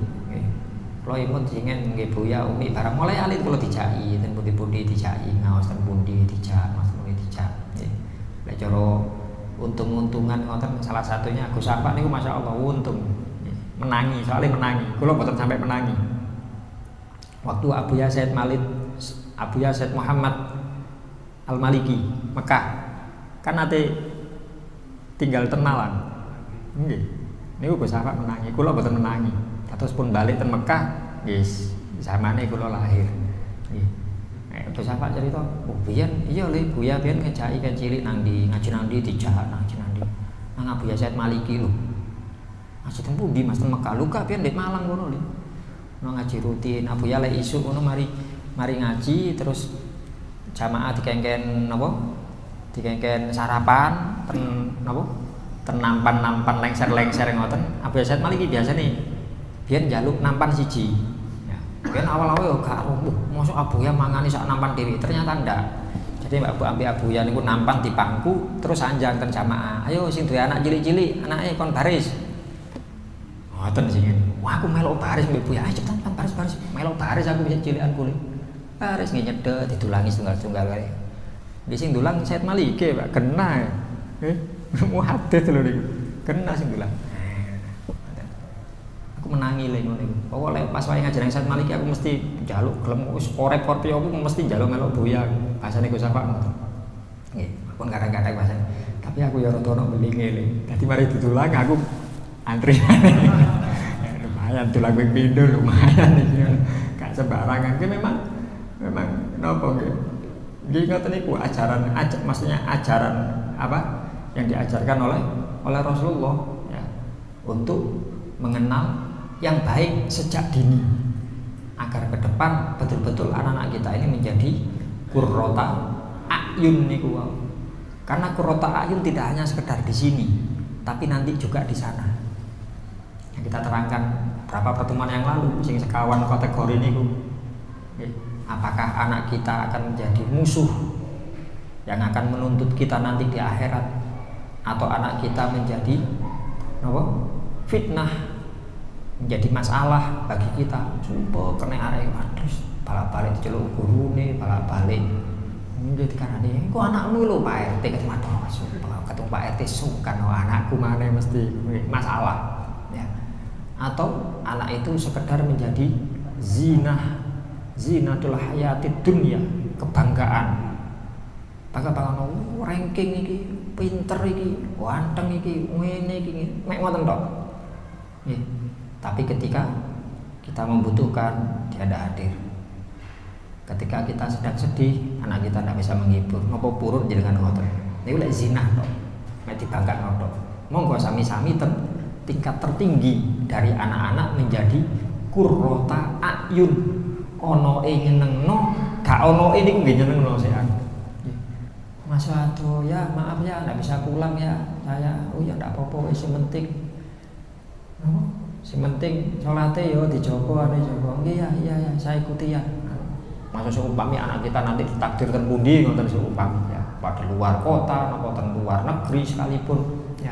Kula ipun singen nggih Buya Umi barang mulai alit kula dijaki ten pundi-pundi dijaki ngaos ten pundi dijak Mas pundi dijak nggih. Lek cara untung-untungan ngoten salah satunya Gus Sapa niku masyaallah untung menangi soalnya menangi kula mboten sampai menangi. Waktu Abuya Said Muhammad Al-Maliki Mekah kan ate tinggal ten Malang. Nggih. Niku Gus Sapa menangi, kula mboten menangi. Terus pun balik ke Mekah, yes, zamane kula lahir. Nggih. Gus Sapa cerita, "Oh, biyen iya le, Buya biyen ngejaki kan cilik nang ndi, ngaji nang ndi dijak nang ndi. Nang Abuya Said Maliki lho. Ngaji teng pundi Mas teng Mekah? Lho gak biyen ndek Malang kono lho. Nang ngaji rutin, Abuya lek isuk ngono mari ngaji terus jamaah dikengken napa? Dikengken sarapan ten napa? Ten nampan lengser-lengser ngoten. Abuya Said Maliki biasane biyen njaluk nampan siji. Ya. Biyen awal-awal yo gak roh, mosok Abuya mangani sak nampan dhewe. Ternyata ndak. Jadi Mbak Bu ambek Abuya niku nampan di pangku terus anjang ten jamaah. Ayo sing duwe anak cilik-cilik, anake kon baris. Ngoten sing ngene. Wah, aku melok baris mbek Buya. Ayo cepetan baris. Melok baris aku bisa cilikan kulit. Baris nggih nyedet didulangi tunggal-tunggal kae. Di sing dulang Said Maliki, Pak, kena. Muhaddits lho niku. Kena sing dulang. Aku menangi lho ngono niku. Pokoke pas wae ngajar Said Maliki aku mesti njaluk gelem wis korek piye aku mesti njaluk melok Buya. Bahasane Gus Sapa ngoten. Nggih, aku kadang-kadang bahasane. Tapi aku ya rada ono belinge le. Dadi mari didulang aku antri. Lumayan dulang ping pindho lumayan iki. Gak sembarangan. Ki memang napa nggih. Nggih ngoten niku maksudnya ajaran apa yang diajarkan oleh Rasulullah ya. Untuk mengenal yang baik sejak dini agar ke depan betul-betul anak-anak kita ini menjadi qurrata a'yun niku. Karena qurrata a'yun tidak hanya sekedar di sini, tapi nanti juga di sana. Yang kita terangkan berapa pertemuan yang lalu sing sekawan kategori niku. Apakah anak kita akan menjadi musuh yang akan menuntut kita nanti di akhirat, atau anak kita menjadi apa? Fitnah, menjadi masalah bagi kita. Sumpah kena arek waduh balik diceluk gurune, balik nggih dikarani kok anakmu lho Pak RT ketemu sumpah ketemu Pak RT sungkan anakku mana mesti masalah ya. Atau anak itu sekedar menjadi zinatul hayatid dunya, kebanggaan. Bangga-bangga ranking iki, pinter iki, ganteng iki, ngene iki, mek ngoten tok. Nggih. Tapi ketika kita membutuhkan, dia tidak hadir. Ketika kita sedang sedih, anak kita tidak bisa menghibur. Ngopo purun jenengan ngoten. Niku lek zina tok. Mek dibangga tok. Monggo sami-sami tingkat tertinggi dari anak-anak menjadi qurrata a'yun. Ono nyenengno, gak ono niku nggih nyenengno sean. Mas Wado, ya maaf ya, nggak bisa pulang ya saya. Oh ya nggak apa-apa, wis penting. Si penting sholatnya yo dijogo ane jogo. Iya saya ikuti ya. Masa seumpami anak kita nanti ditakdir ten pundi ngoten seumpami ya. Pada luar kota, napa ten luar negeri sekalipun ya.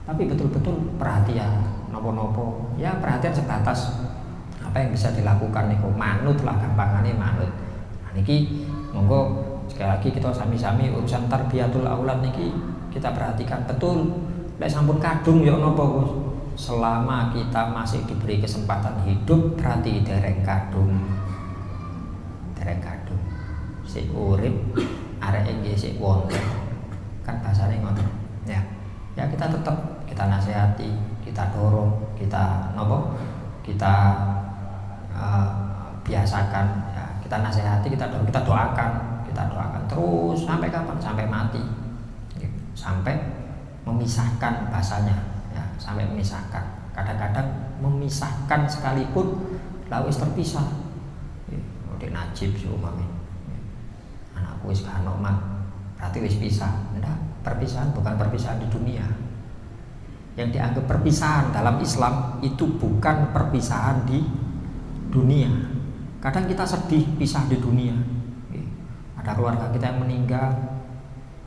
Tapi betul-betul perhatian nopo-nopo. Ya perhatian sebatas apa yang bisa dilakukan niku, manut lah gampangane manut. Nah niki monggo sekali lagi kita sami-sami urusan tarbiyatul aulad niki kita perhatikan betul. Lek sampun kadung ya napa Gus? Selama kita masih diberi kesempatan hidup berarti dereng kadung. Sik urip arek nggih sik wonten. Kan bahasane ngoten. Ya. Ya kita tetap kita nasihati, kita dorong, kita napa? Kita biasakan ya, kita nasihati, kita doakan terus sampai kapan? Sampai mati. Sampai memisahkan bahasanya ya, sampai memisahkan. Kadang-kadang memisahkan sekalipun lawis terpisah. Dek Najib seumpami. Anakku wis gak ono berarti wis pisah. Ndak, perpisahan bukan perpisahan di dunia. Yang dianggap perpisahan dalam Islam itu bukan perpisahan di dunia. Kadang kita sedih pisah di dunia. Ada keluarga kita yang meninggal,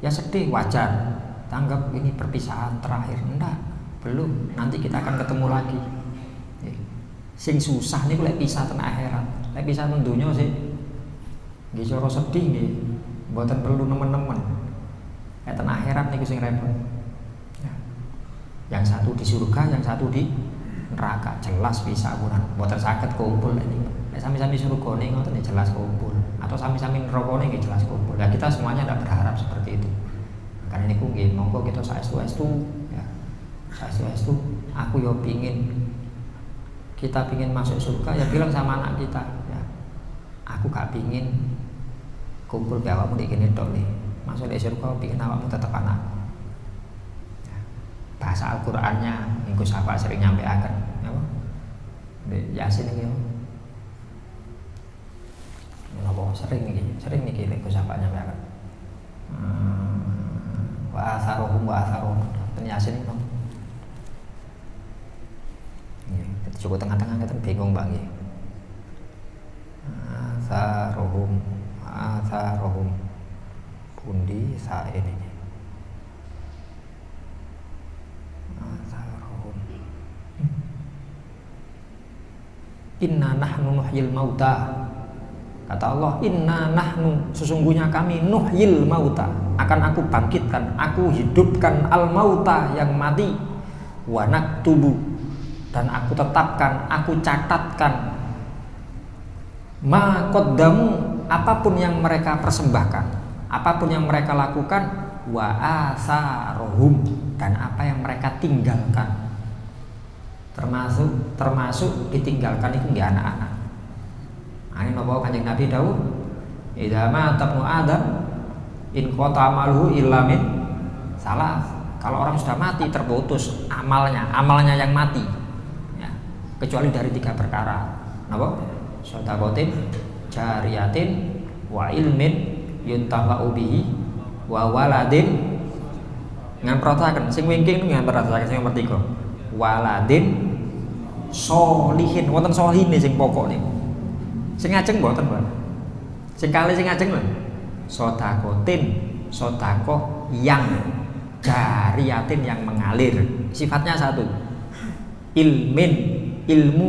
ya sedih wajar. Tanggap ini perpisahan terakhir. Enggak, belum. Nanti kita akan ketemu lagi. Sing susah niku lek pisah ten akhirat. Lek pisah ten donya sih nggih cara sedih nggih. Mboten perlu nemen-nemen. Lek ten akhirat niku sing repot. Ya. Yang satu di surga, yang satu di neraka. Jelas pisah punan. Mboten saged kumpul lek niku. Lek sami-sami surgane ngoten ya jelas kumpul. Atau sami-sami nerakane nggih jelas kumpul. Nah, kita semuanya tidak berharap seperti itu. Karena niku nggih monggo kita saestu-estu ya. Saestu-estu aku yo pingin kita pingin masuk surga ya bilang sama anak kita ya aku gak pingin kumpul be awakmu di kene tok nih masuk di surga pingin awakmu tetap anak ya. Bahasa Al-Qur'annya minggu sapa sering nyampe akan apa di Yasin iki napa sering niki minggu sapa nyampe akan wa atharuhum ten Yasin iki cukup tengah-tengah kita bingung bang ya. Atharohum pundi sae niki. Atharohum. Inna nahnu nuhyil mauta. Kata Allah, inna nahnu sesungguhnya kami nuhyil mauta. Akan aku bangkitkan, aku hidupkan al mauta yang mati. Wa naktubu dan aku tetapkan, aku catatkan ma qaddamu apapun yang mereka persembahkan, apapun yang mereka lakukan wa asarohum dan apa yang mereka tinggalkan. Termasuk ditinggalkan itu nggih anak-anak. Ini napa Kanjeng Nabi dawuh, idza mata ibnu Adam in qata amaluhu illa min salah. Kalau orang sudah mati terputus amalnya yang mati. Kecuali dari 3 perkara. Napa? Shadaqatin jariyatin wa ilmin yuntafa'u bihi wa waladin ngamprotaken sing wingking ngamprotaken sing nomor 3. Waladin sholihin wonten sholine sing pokok niku. Sing ajeng mboten, Pak. Sing kalih sing ajeng lho. Shadaqatin sedekah yang jariyatin yang mengalir. Sifatnya satu. Ilmu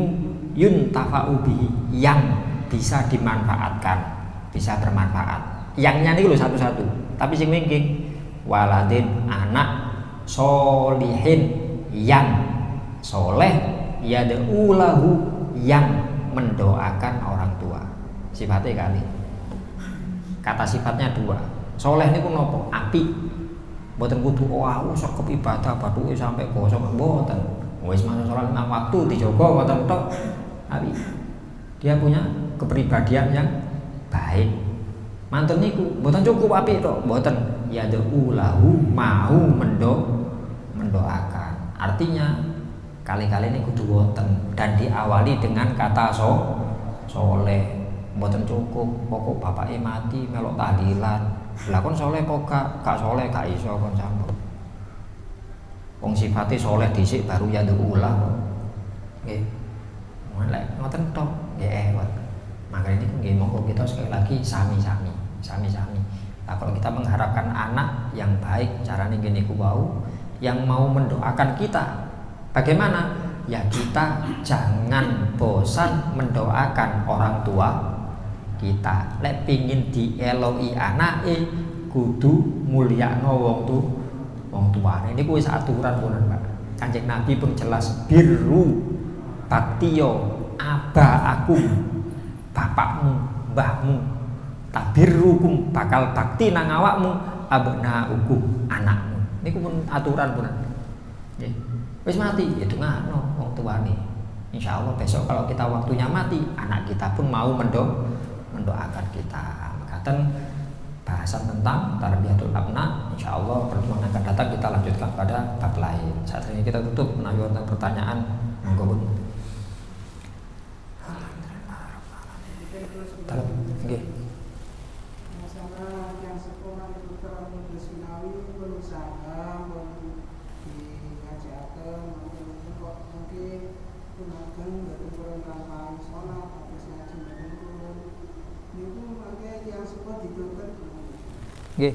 yuntafa'u bihi yang bisa dimanfaatkan, bisa bermanfaat. Yangnya ini lho satu-satu. Tapi sing wingking waladin anak solihin yang soleh yad'ulahu yang mendoakan orang tua. Sifatnya kali. Kata sifatnya 2. Soleh niku nopo? Apik. Mboten kudu sok ibadah bathuke sampai kosong mboten. Wis masuk sholat 5 waktu dijogo ngoten tok. Tapi dia punya kepribadian yang baik. Mantun niku mboten cukup apik tok, mboten yad'ulahu mau mendoakan. Artinya kali-kali ini kudu wonten dan diawali dengan kata soleh. Mboten cukup pokok bapake mati melok tahlilan. Lah kon soleh kok gak soleh gak iso kon campur. Wong sifate soleh dhisik baru yad'ulah. Nggih. Lek ngoten tok nggih ewet. Makanya ini nggih monggo kita sekali lagi sami-sami. Nah, kalau kita mengharapkan anak yang baik, carane ngene ku wau, yang mau mendoakan kita. Bagaimana? Ya kita jangan bosan mendoakan orang tua kita. Lek pingin dieloki anake kudu mulyakno wong tuane. Ini wis aturan punan, Pak. Kanjeng Nabi pun jelas birru baktiyo abaakum bapakmu, mbahmu. Tabirrukum bakal bakti nang awakmu abnaukum anakmu. Niku pun aturan punan. Nggih. Wis mati ya dongakno wong tuane. Insyaallah besok kalau kita waktunya mati, anak kita pun mau mendoakan kita. Makaten bahasan tentang tarbiyatul abna, insyaallah pertemuan akan datang kita lanjutkan pada bab lain. Saat ini kita tutup menawi wonten pertanyaan, monggo pun. Dalam nggih. Masalah yang sekolah itu terlalu bersunawi berusaha diajarkan mungkin gunakan dari perintah sholat atau ngaji menurun itu makanya yang sempat ditutup. Nggih.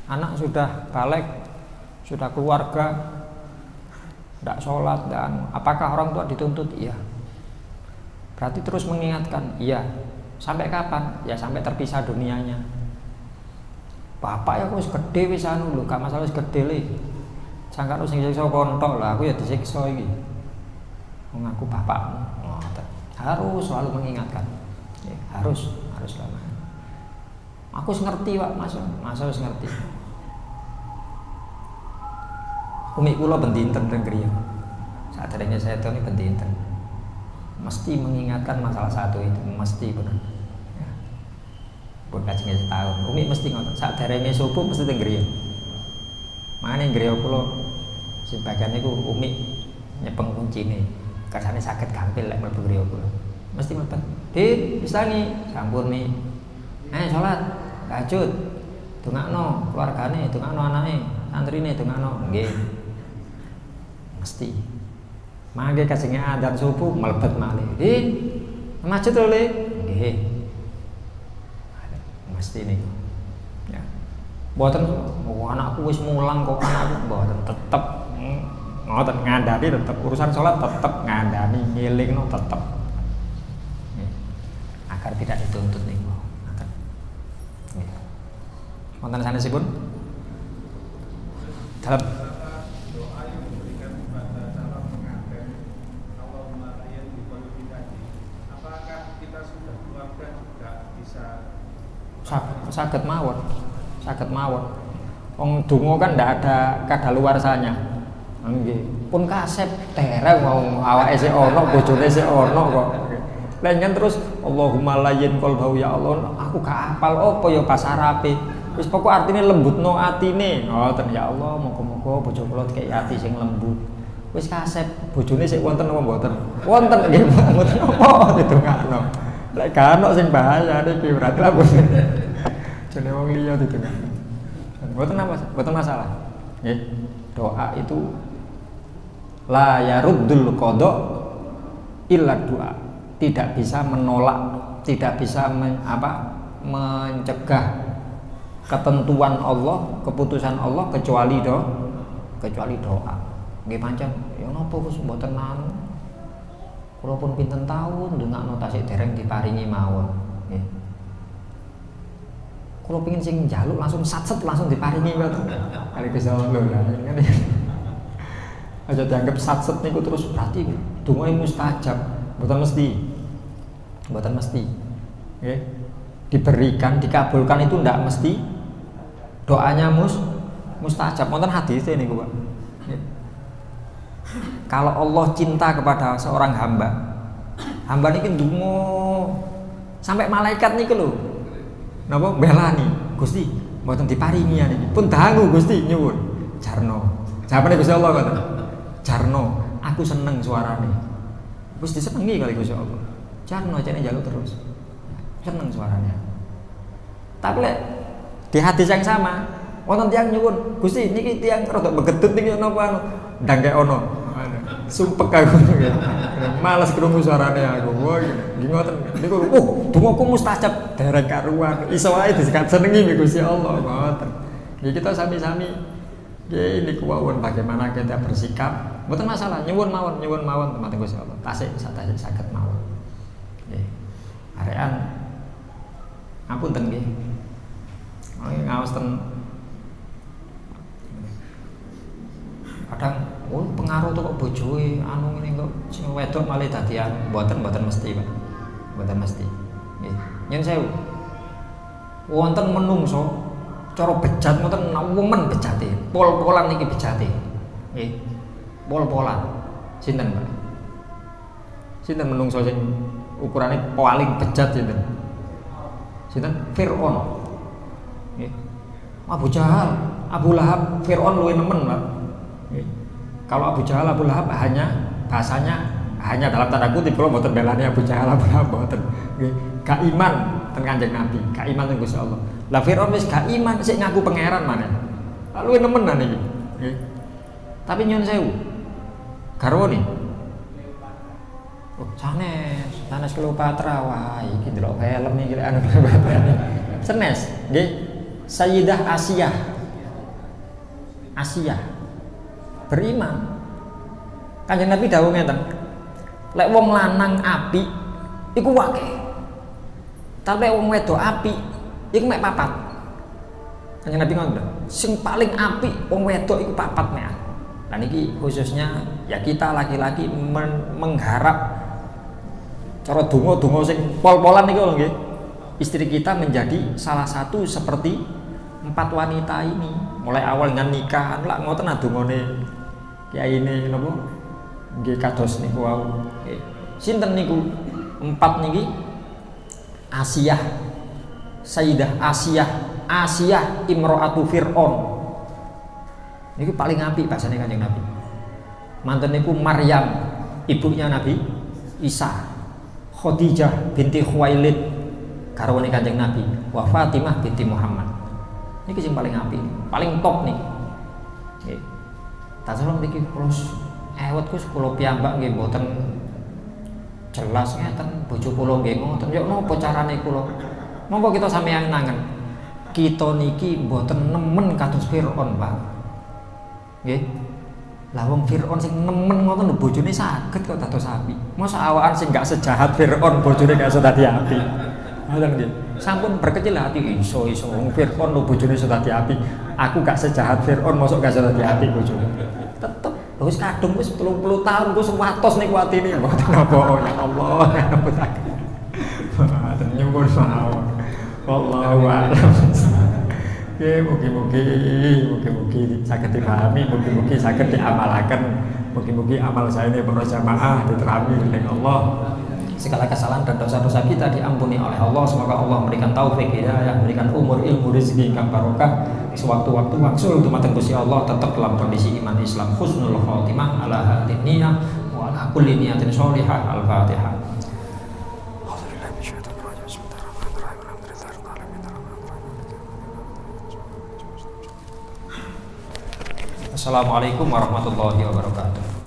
Anak sudah balik, sudah keluarga, tidak sholat dan apakah orang tua dituntut? Iya. Berarti terus mengingatkan, iya. Sampai kapan? Ya sampai terpisah dunianya. Bapak ya aku wis gede wis anu lho, gak masalah wis gede le. Sangkan sing siksa kontok lah, aku ya disiksa iki. Wong aku bapakmu. Harus selalu mengingatkan. Ya, harus selalu. Aku wis ngerti, Pak, masa wis ngerti. Umi kula bendinten teng griya. Saderenge setan iki bendinten. Mesti mengingatkan masalah satu itu, mesti benar. Ya. Pun kajenge setahun, Umi mesti ngoten. Saderenge subuh mesti teng griya. Mane griya kula sing bagian niku Umi nyepeng kuncine. Kersane saged gampil lek mlebu griya kula. Mesti mepet. Dit, pisani, sampurni. Salat, tahajud. Dongakno keluargane, dongakno anake, santrine dongakno. Nggih. Mesti. Mangke kasing adzan subuh mlebet malih. Dit, masjid lho Le. Nggih. Mesti niku. Ya. Mboten anakku wis mulang kok anakku mboten tetep ngoten ngandani tetep urusan salat tetep ngandani ngelingno tetep. Agar tidak dituntut niku. Ngoten. Nggih. Wonten sanesipun dalam saged mawon. Wong donga kan ndak ada kadaluarsanya. Nggih. Pun kasep tereng wong awake sik ana, bojone sik ana kok. Lengen terus Allahumma layyin qalbau ya Allah, aku gak hafal apa ya bahasa Arabe. Wis pokok artine lembutno atine. Ngoten ya Allah, moga-moga bojo kula dikek ati sing lembut. Wis kasep, bojone sik wonten apa mboten? Wonten nggih, mboten apa didongakno. Lek gak ono sing bahaya niki berarti lah boten. Jane wong liya didongakno. Mboten masalah. Nggih. Doa itu la yaruddul qada illa doa. Tidak bisa menolak, tidak bisa mencegah ketentuan Allah, keputusan Allah kecuali doa. Nggih pancen, ya napa Gus mboten anu. Kula pun pinten taun ndongakno tasik dereng diparingi mawon. Nggih. Kula pengin sing njaluk langsung satset langsung diparingi ngoten. Kali Gusti Allah lho lah ngene. Aja dianggap satset niku terus berarti dongae mustajab. Mboten mesti. Nggih. Diberikan, dikabulkan itu ndak mesti doanya mustajab. Wonten hadise niku, Pak. Kalau Allah cinta kepada seorang hamba niki ndonga sampai malaikat niku lho. Napa belani? Gusti, mboten diparingi niki. Pun dangu Gusti nyuwun. Jarno. Jawabane Gusti Allah ngoten. Jarno, aku seneng suarane. Wis disenengi kali Gusti Allah. Jarno jane njaluk terus. Seneng suaranya. Tapi lek di hadis yang sama, wonten tiyang nyuwun, Gusti niki tiyang rada begedut niki napa anu? Ndang kek ono. Sumpek aku ya. Males krungu suarane aku. Wah, nggih ngoten. Niku dongaku mustajab dereng karuan. Iso wae disikat senengi Gusti Allah ngoten. Nggih kita sami-sami nggih niku wawon bagaimana kita bersikap. Mboten masalah nyuwun mawon teman Gusti Allah. Tasik saged mawon. Nggih. Arean ngapunten nggih. Ngaos ten kadang pengaruh tuh kok bojoe anu ngene kok sing wedok malah dadi mboten mesti, Pak. Mboten mesti. Nggih. Yen sewu. Wonten menungso cara bejat ngoten nemen bejate. Pol-polan niki bejate. Nggih. Pol-polan. Sinten, Pak? Sinten menungso sing ukurane paling bejat sinten? Sinten? Firaun. Nggih. Abu Jahal, Abu Lahab, Firaun luwih nemen, Pak. Kalau Abu Jahal, Abu Lahab bahasanya hanya dalam tanda kutip, kalau mboten belani Abu Jahal, Abu Lahab mboten. Gak iman ten Kanjeng Nabi, gak iman ten Gusti Allah. Lah Firaun wis gak iman, sik ngaku pangeran maneh. Luwih nemenan iki. Nggih. Tapi nyun sewu. Garwane. Oh, sanes Cleopatra wah iki delok film iki anu senes, nggih. Sayyidah Asiyah beriman Kanjeng Nabi dawuh ngeten. Lek wong lanang apik iku akeh. Tapi wong wedok apik iku mek papat. Kanjeng Nabi ngoten. Sing paling apik wong wedok iku papat mek. Nah niki khususnya ya kita laki-laki mengharap cara donga-donga sing pol-polan niku lho nggih. Istri kita menjadi salah satu seperti 4 wanita ini. Mulai awal dengan nikah lak ngoten adungane kiai ini napa nggih kados niku wau. Sinten niku 4 niki? Asiyah, Sayyidah Asiyah imro'atu Fir'aun. Niku paling apik bahasane Kanjeng Nabi. Manten niku Maryam, ibunya Nabi Isa. Khadijah binti Khuwailid garwane Kanjeng Nabi, wa Fatimah binti Muhammad. Niki sing paling apik, paling top niki. Nggih. Tasalong niki kula ewet kula piyambak nggih mboten jelas ngeten bojo kula nggih ngoten. Yo napa carane kula? Monggo kita sampeyan nangen. Kita niki mboten nemen kados Firaun, Pak. Nggih. Lah wong Firaun sing nemen ngoten lho bojone saged kok dados apik. Mosok awakan sing gak sejahat Firaun bojone gak iso dadi apik. Ngoten nggih. Sampun berkecil hati iso wong Firaun lho bojone iso dadi apik. Aku gak sejahat Firaun mosok gak iso dadi apik bojone. Tetep wis kadung wis 30 tahun wis watos niku atine mboten napa ya Allah ngapuraken. Mboten nyuwun mawon. Wallahu a'lam. Mugi-mugi saged dipahami, mugi-mugi saged diamalaken, mugi-mugi amal saya ini para jamaah diterami oleh Allah. Segala kesalahan dan dosa-dosa kita diampuni oleh Allah. Semoga Allah memberikan taufik hidayah, memberikan umur, ilmu, rezeki ingkang barokah. Sewaktu-waktu waksul dumateng Gusti Allah tetap dalam kondisi iman Islam, husnul khotimah ala hadin niyah wa ala kulli niyatin sholihah. Al-Fatihah. Assalamualaikum warahmatullahi wabarakatuh.